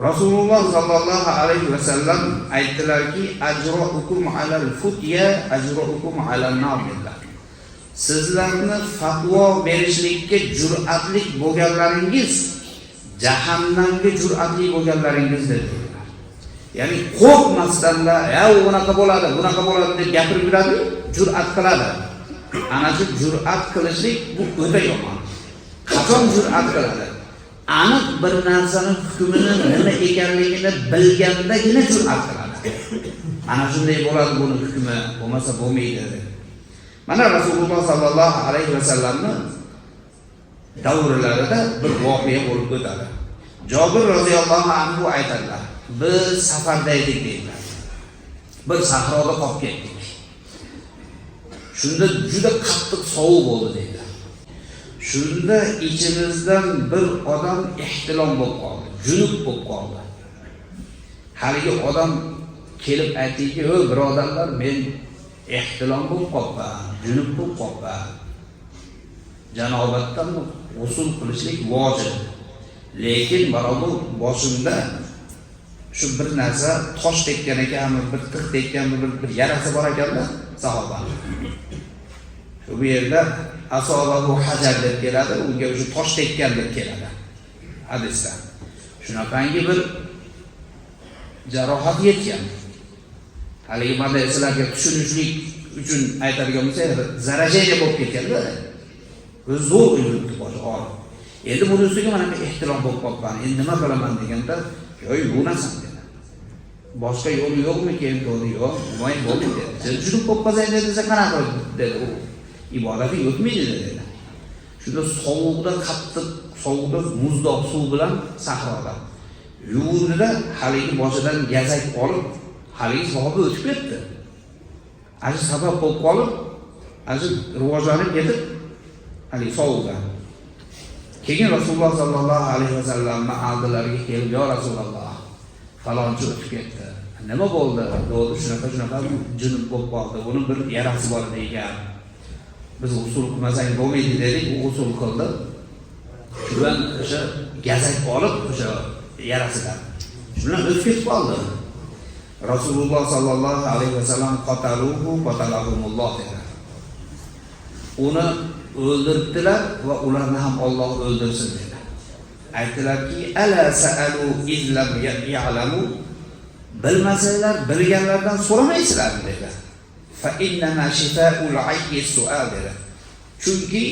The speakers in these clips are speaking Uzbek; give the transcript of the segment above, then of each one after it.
Rasululloh sallallohu alayhi va sallam aytdilarki, ajrukum alal futya ajrukum alan nar dedilar. Sizlarni fatvo berishlikka jur'atlik bo'lganlaringiz jahannamga jur'atli bo'lganlaringiz dedilar. Ya'ni qo'rqmasdan-da, "Ya, bunaqa bo'ladi, bunaqa bo'ladi" deb gapirib yuradi, jur'at qiladi. Ana shu jur'at qilishlik bu o'ta yomon. Qachon jur'at qiladi? Aniq bir narsaning hukmini nima ekanligini bilgandagina jur'at qiladi. Ana shunday bo'ladi buni hukmi, bo'lmasa bo'lmaydi. Mana Rasululloh sallallohu alayhi va sallamning davrlarida bir voqea bo'lib o'tadi. Jobir roziyallohu anhu aytadilar, biz safarda edik deydilar. Bir sahroda qolib ketdik. Shunda juda qattiq sovuq bo'ldi deydilar. Shunda ichimizdan bir odam ehtilom bo'lib qoldi, junub bo'lib qoldi. Haligi odam kelib aytdiki, "Ey birodarlar, men ehtilom bo'lib qoldim, junub bo'lib qoldim. Janobatdan g'usl qilishlik vojib. Lekin barobir boshimda shu bir narsa tosh tekkan ekan, bir tiq tekkan, bir yarasi bor ekan-da, sahoba. Shu yerda asobahu hajar deb keladi, unga shu tosh tekkan deb keladi hadisda. Shunaqangi bir jarohat yetgan. Haligi mana sizlarga tushunishlik uchun aytadigan bo'lsa, zarajaya bo'lib ketganda, zo'r yuribdi boshi og'rib. Endi buni ustiga mana ehtirom bo'lib qolgan. Endi nima qilaman deganda, "Yo'q, bu narsa" dedi. "Boshqa yo'li yo'qmi? Keyin yo'li yo'q, voy bo'ldi" dedi. "Sen tushunib qolib qolsang desa qanaqa dedi u. Ibodati yotmaydi" dedi. Shunda sovuqda, qattiq sovuqda muzdoq suv bilan sahroda yuvdida haligi boshidan gazak olib, haligi sahoba o'tib ketdi. Ana shu sabab bo'lib qolib, ana shu rivojlanib ketib, haligi sovuqdan. Keyin Rasululloh sallallohu alayhi va sallamning oldilariga kelib, "Ya Rasululloh, falonchi o'tib ketdi. Nima bo'ldi?" Dedi, "Shunaqa junub bo'lib qoldi. Buni bir yarasi bor ekan. Biz usul qilmasak bo'lmaydi" dedik, u usul qildi. Shundan o'sha gazak olib, o'sha yarasidan. Shundan o'tib ketib qoldi. Rasululloh sallallohu alayhi va sallam qataluhu qatalahumulloh dedi. Uni o'ldirdilar va ularni ham Alloh o'ldirsin dedi. Aytdilarki, "Ala sa'alu illam ya'lamu" bilmasanglar bilganlardan so'ramaysizlarmi dedi. "Fa inna shifa'ul 'ayyi su'al" dedi. Chunki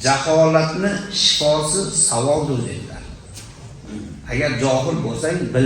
jaholatni shifosi savoldir dedilar. Agar johil bo'lsang